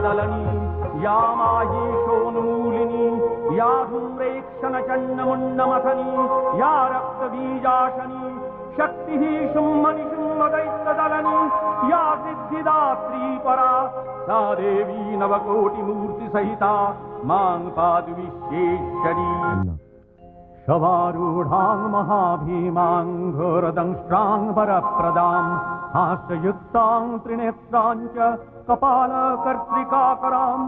दलनी या माहेशोन्मूलिनी या धूम्रेक्षणचण्डमुण्डमथनी या रक्तबीजाशनी शक्तिः शुम्भनिशुम्भदैत्यदलनी या सिद्धिदात्री परा सा देवी नवकोटिमूर्तिसहिता मां पातु विश्वेश्वरी। शवारूढां महाभीमां घोरदंष्ट्रां वरप्रदां हास्ययुक्तां त्रिनेत्रां च कपालकर्त्रिकाकरां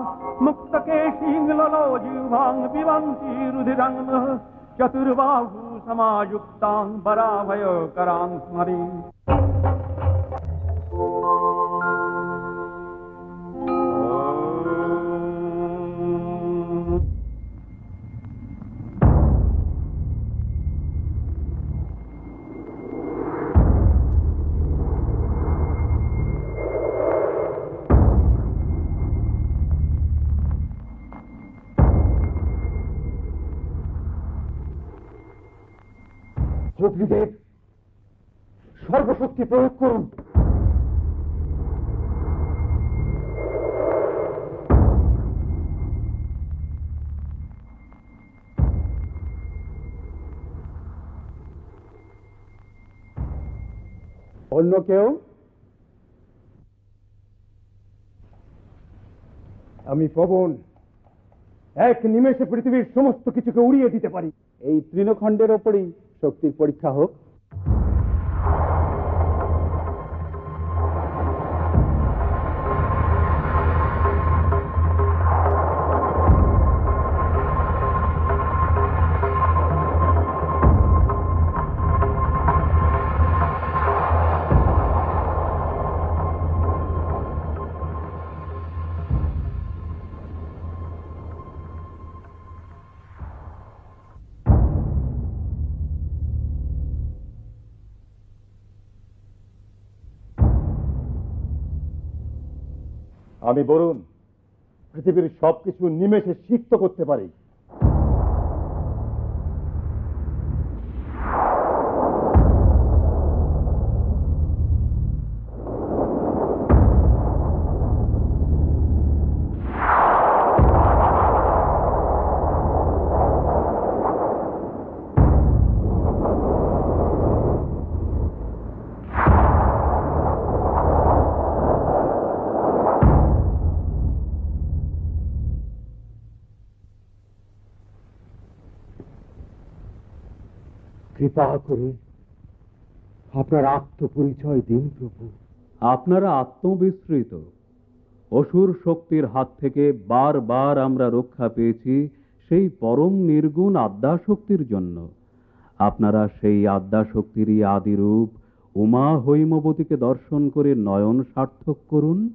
मुक्तकेशीं ललोजिह्वां पिबन्ती रुधिरं चतुर्बाहु समायुक्तां वराभयकरां स्मरे। অগ্নিদেব, সর্বশক্তি প্রয়োগ করুন। অন্য কেউ? আমি পবন, এক নিমেষে পৃথিবীর সমস্ত কিছুকে উড়িয়ে দিতে পারি। এই তৃণখণ্ডের ওপরেই শক্তির পরীক্ষা হোক। আমি বরুণ, পৃথিবীর সবকিছু নিমেষে সিক্ত করতে পারি। কৃপা করে আপনার আত্মপরিচয় দিন প্রভু। আপনারা আত্মবিস্মৃত। অসুর শক্তির হাত থেকে বারবার আমরা রক্ষা পেয়েছি সেই পরম নির্গুণ আদ্যাশক্তির জন্য। আপনারা সেই আদ্যাশক্তিরই আদিরূপ উমা হৈমবতীকে দর্শন করে নয়ন সার্থক করুন।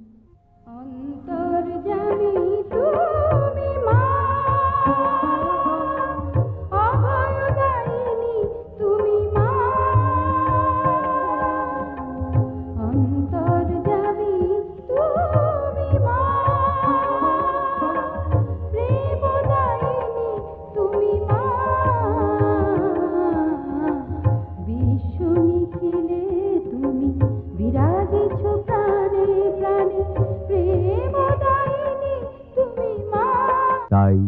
তাই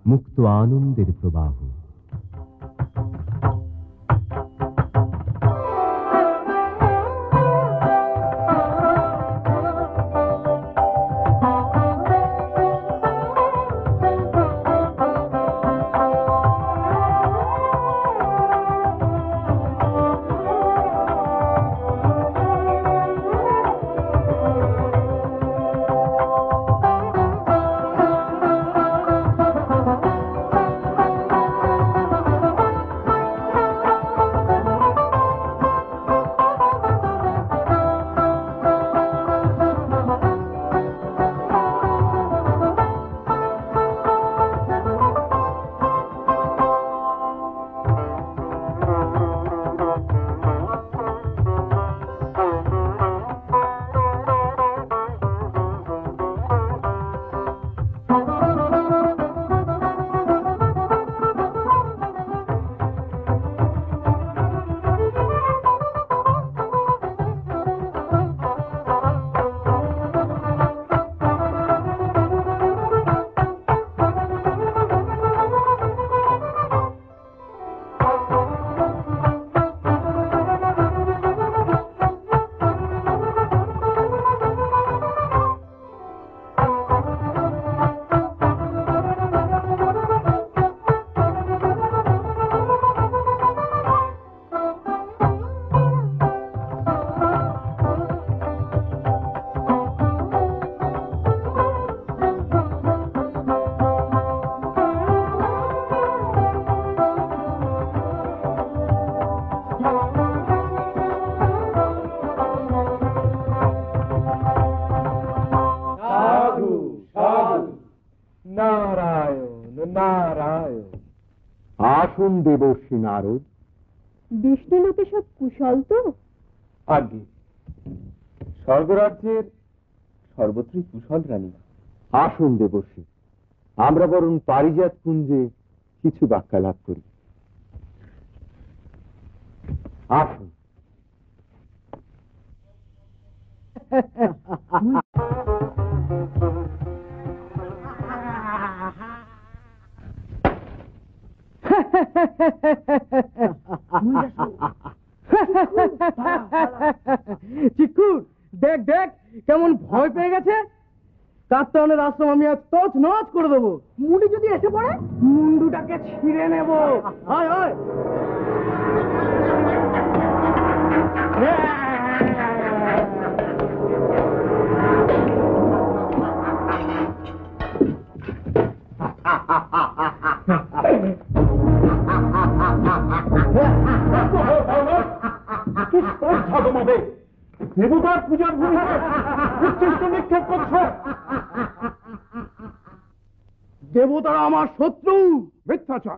মুক্ত আনন্দের প্রবাহ। নারায়ণ। আসুন দেবর্ষি নারদ। বিষ্ণুলোকে সব কুশল তো? আগে স্বর্গরাজ্যের সর্বত্রই কুশল রানী। আসুন দেবর্ষি, আমরা বরং পারিজাত কুঞ্জে কিছু বাক্যালাপ করি। আসুন। চিক্কু, দেখ দেখ কেমন ভয় পেয়ে গেছে। কাত্তায়নের আশ্রম আমি আজ তছ নছ করে দেবো। মুন্ডু যদি এসে পড়ে, মুন্ডুটাকে ছিঁড়ে নেব। আয় আয়। দেবতার পূজার ভূমিতে উচ্ছিষ্ট নিক্ষেপ করছ। দেবতারা আমার শত্রু। মিথ্যাচার।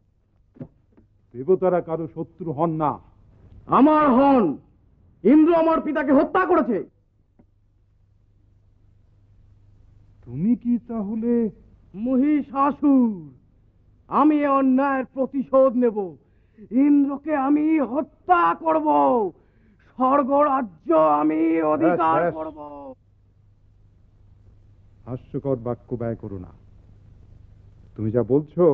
দেবতারা কারো শত্রু হন না। আমার হন। ইন্দ্র আমার পিতাকে হত্যা করেছে। তুমি কি তাহলে মহিষাসুর? আমি এ অন্যায়ের প্রতিশোধ নেব। ইন্দ্রকে আমি হত্যা করব। স্বর্গরাজ্য আমি অধিকার ব্যাস, ব্যাস। করব। হাস্যকর বাক্য ব্যয় করো না। তুমি যা বলছো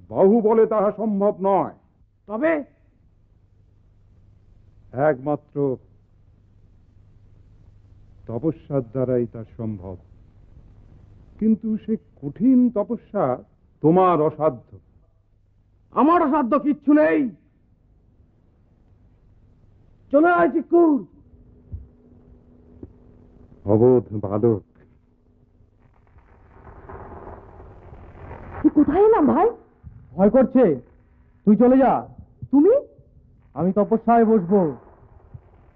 বাহু বলে তাহা সম্ভব নয়। তবে একমাত্র তপস্যার দ্বারাই তা সম্ভব। কিন্তু সে কঠিন তপস্যা তোমার অসাধ্য। আমার অসাধ্য কিচ্ছু নেই। চলে আয় চিক্কুর। অবোধ বালক। কোথায় এলাম ভাই? ভয় করছে? তুই চলে যা। তুমি? আমি তপস্যায় বসবো।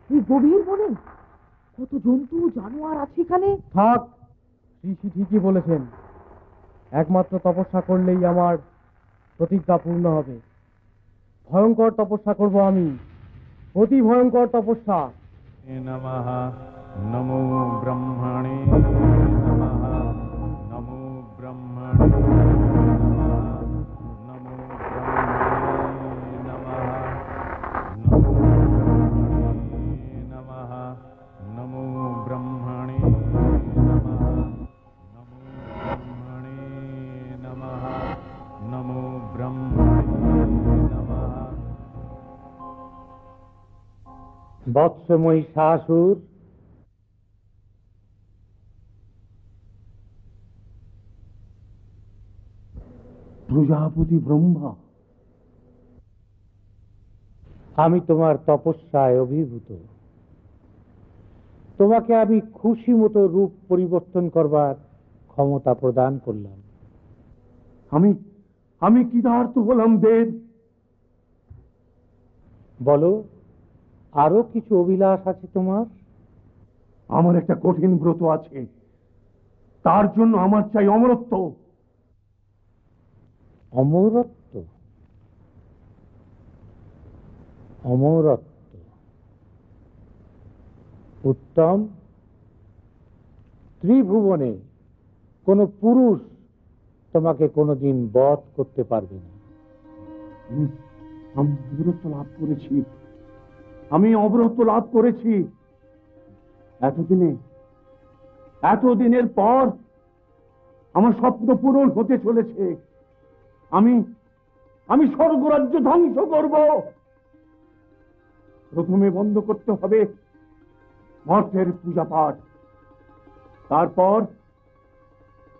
এই গভীর বনে কত জন্তু জানোয়ার আছে এখানে। থাক, ঋষি ঠিকই বলেছেন। একমাত্র তপস্যা করলেই আমার প্রতিজ্ঞা পূর্ণ হবে। ভয়ঙ্কর তপস্যা করব আমি, অতি ভয়ঙ্কর তপস্যা। নমঃ নমো ব্রহ্মণে নমঃ নমো ব্রহ্মণে নমো ব্রহ্মণে নমঃ নমো ব্রহ্মণে নমঃ নমো ব্রহ্মণে নমঃ নমো ব্রহ্মণে নমঃ। বৎস মহিষাসুর, প্রজাপতি ব্রহ্মা, আমি তোমার তপস্যায় অভিভূত। তোমাকে আমি খুশি মতো রূপ পরিবর্তন করবার ক্ষমতা প্রদান করলাম। আমি কৃতার্থ হলাম দেব। বলো, আরো কিছু অভিলাষ আছে তোমার? আমার একটা কঠিন ব্রত আছে, তার জন্য আমার চাই অমরত্ব। অমরত্ব? অমরত্ব উত্তম। ত্রিভুবনে কোন পুরুষ তোমাকে কোনোদিন বধ করতে পারবে না। আমি অমরত্ব লাভ করেছি। আমি অমরত্ব লাভ করেছি। এতদিনের পর আমার স্বপ্ন পূরণ হতে চলেছে। আমি স্বর্গরাজ্য ধ্বংস করব। প্রথমে বন্ধ করতে হবে মর্তের পূজা পাঠ, তারপর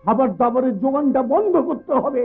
খাবার দাবারের যোগানটা বন্ধ করতে হবে।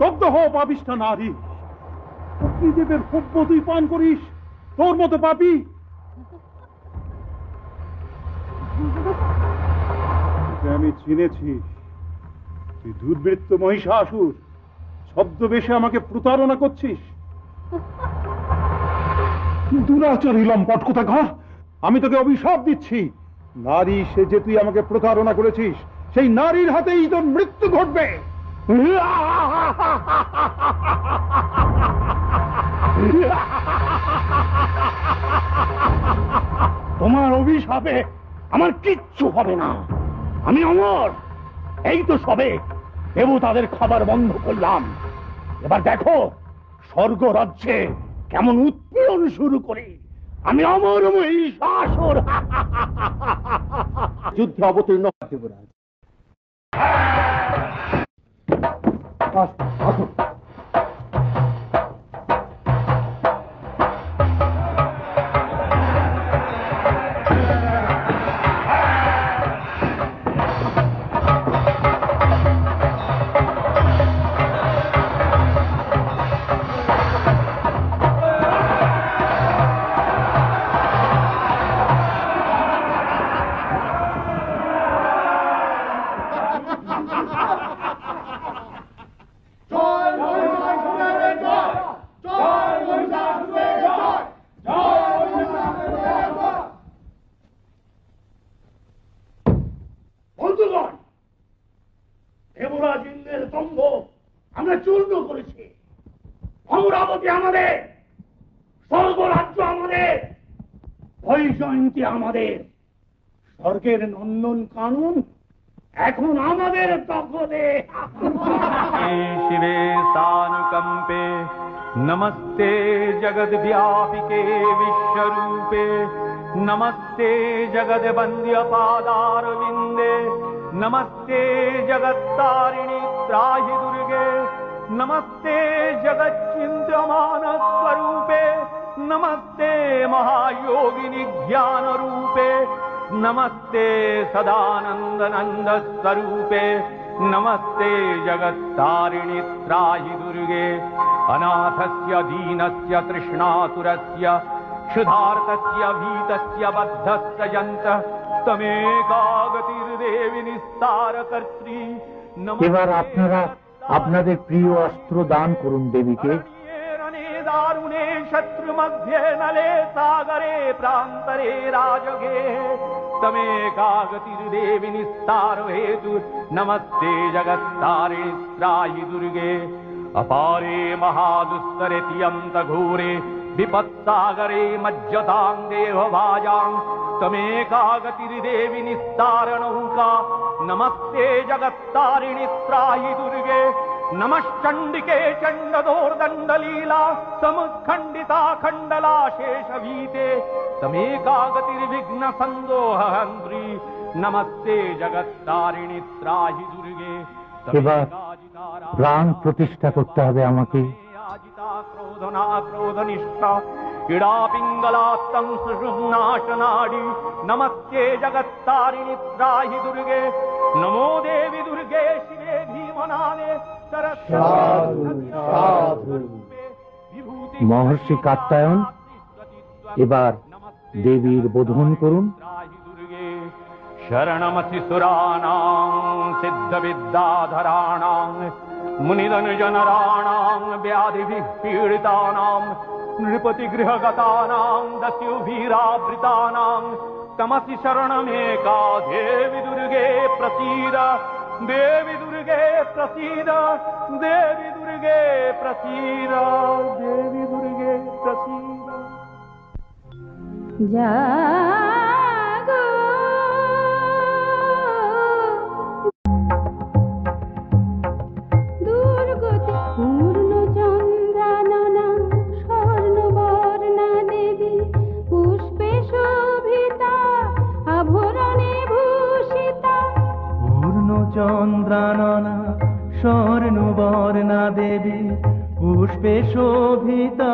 দগ্ধ হ পাপিষ্ঠা নারী। অগ্নিদেবের সভ্য তুই পান করিস, তোর মতো পাপী? আমি চিনেছি, তুই দুর্বৃত্ত মহিষাসুর, ছদ্মবেশে আমাকে প্রতারণা করছিস। দুরাচারী লম্পট কোথাকার, আমি তোকে অভিশাপ দিচ্ছি। নারী সে যে তুই আমাকে প্রতারণা করেছিস, সেই নারীর হাতেই তোর মৃত্যু ঘটবে। তোমার অভিশাপে আমার কিচ্ছু হবে না, আমি অমর। এই তো সবে দেবতাদের খাবার বন্ধ করলাম, এবার দেখো স্বর্গ রাজ্যে কেমন উৎপীড়ন শুরু করি। আমি অমর মহিষাসুর। যুদ্ধে অবতীর্ণ দেবরাজ। দেবরাজ ইন্দ্রের দম্ভ আমরা চূর্ণ করেছি। অমরাবতী আমাদের, স্বর্গরাজ্য আমাদের, বৈজয়ন্তী আমাদের, স্বর্গের নন্দন কানন এখন আমাদের দখলে। शिवे सानुकंपे नमस्ते जगद्व्यापिके विश्वरूपे नमस्ते जगद्वन्द्य पादारविन्दे नमस्ते जगत्तारिणि त्राहि दुर्गे नमस्ते जगच्चिन्त्यमान स्वरूपे नमस्ते महायोगिनि ज्ञान रूपे नमस्ते सदानंद नंद स्वरूपे नमस्ते जगत्तारिणि त्राहि दुर्गे अनाथस्य दीनस्य तृष्णातुरस्य क्षुधार्तस्य भीतस्य बद्धस्य यन्तः तमेकागतिर्देवि निस्तारकर्त्री। এবার আপনারা আপনাদের প্রিয় অস্ত্র দান করুন দেবীকে। दारुणे शत्रु मध्ये नले सागरे प्रान्तरे राजगे तमेकागतिर्देवि निस्तार हेतु नमस्ते जगत्तारिणि त्राहि दुर्गे अपारे महादुस्तरे तियन्त घोरे विपत्सागरे मज्जतां देवभाजां तमेकागतिर्देवि निस्तारणौका नमस्ते जगत्तारिणि त्राहि दुर्गे नमश्चंडिके चंडदोर्दंडलीला समुत्खंडिता खंडला शेषभीते तमेकागतिर्विघ्न संदोहंत्री नमस्ते जगत्तारिणि त्राहि दुर्गे এবার প্রাণ প্রতিষ্ঠা করতে হবে আমাকে। आजिता क्रोधना क्रोधनिष्ठा इडा पिंगलात्तं सुषुम्नाशनाडी नमस्ते जगत्तारिणि त्राहि दुर्गे नमो देवी दुर्गे शिवे भीमनाने মহর্ষি কাত্যায়ন এবার দেবীর বোধন করুন। शरणमसि सुराणां सिद्धविद्याधराणां मुनिजनराणां व्याधिभिः पीडितानां नृपतिगृहगतानां दस्युभिरावृतानां तमसि शरणमेका देवी दुर्गे प्रसीद देवी दुर्गे प्रसीद देवी दुर्गे प्रसीद देवी दुर्गे प्रसीद। जागो दुर्गति पूर्ण चंद्रानना स्वर्णवर्णा देवी पुष्पे शोभिता आभरणे भूषिता चंद्रानना स्वर्णवर्णा देवी पुष्पे शोभिता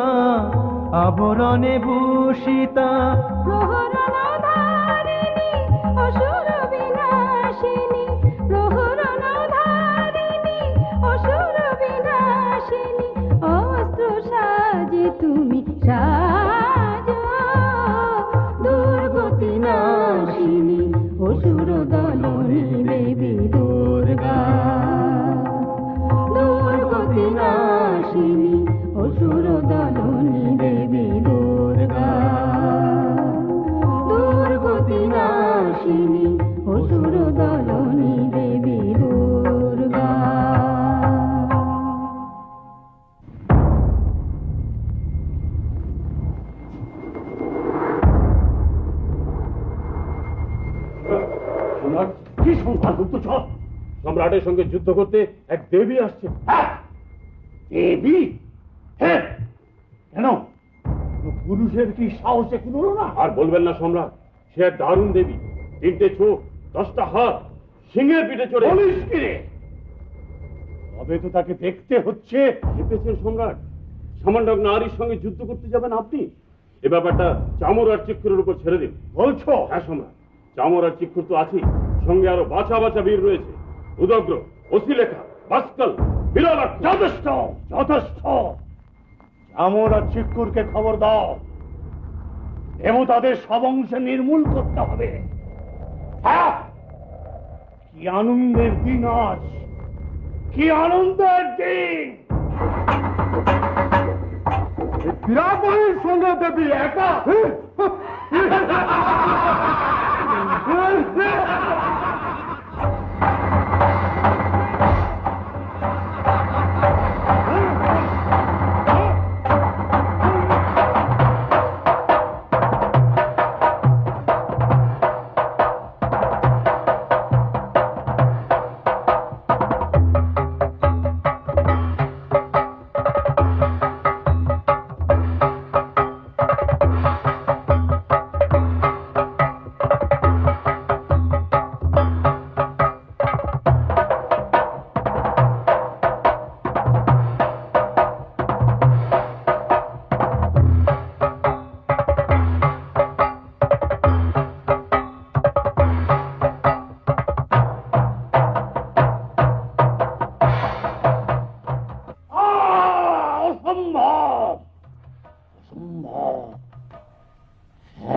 आभरणे भूषिता प्रहरणधारिणी असुर विनाशिनी प्रहरणधारिणी असुर विनाशिनी তুমি সাজো দুর্গতি নাশিনী অসুর দলনী দেবী দুর্গা দুর্গতি নাশিনী অসুর দলনী দেবী দুর্গা দুর্গতি নাশিনী অসুর দলনী দেবী দুর্গা। কি সংখ্যা গুপ্তচ? সম্রাটের সঙ্গে যুদ্ধ করতে এক দেবী আসছে। দেবী? হ্যাঁ, কেন পুরুষের কি সাহসে কুলোল না? আর বলবেন না সম্রাট, সে এক দারুণ দেবী, 3টে চোখ, 10টা হাত, সিংহের পিঠে চড়ে। বলিস কি রে? তবে তো তাকে দেখতে হচ্ছে। ভেবেছেন সম্রাট সামান্য নারীর সঙ্গে যুদ্ধ করতে যাবেন আপনি? এ ব্যাপারটা চামর আর চিক্ষুরের উপর ছেড়ে দিন। বলছো? হ্যাঁ সম্রাট, চামর আর চিক্ষুর তো আছেই, সঙ্গে আরো বাছা বাছা বীর রয়েছে। উদগ্র, অসিলেখা, ভাস্কল, বিরলাক্ষ। যথেষ্ট যথেষ্ট। চামর আর চিক্ষুরকে খবর দাও, দেবতাদের সব অংশে নির্মূল করতে হবে। হ্যাঁ, কি আনন্দের দিন আজ, কি আনন্দের দিন! বিরাটের সঙ্গে দেবী একা?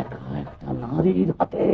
একা একটা নারীর হাতে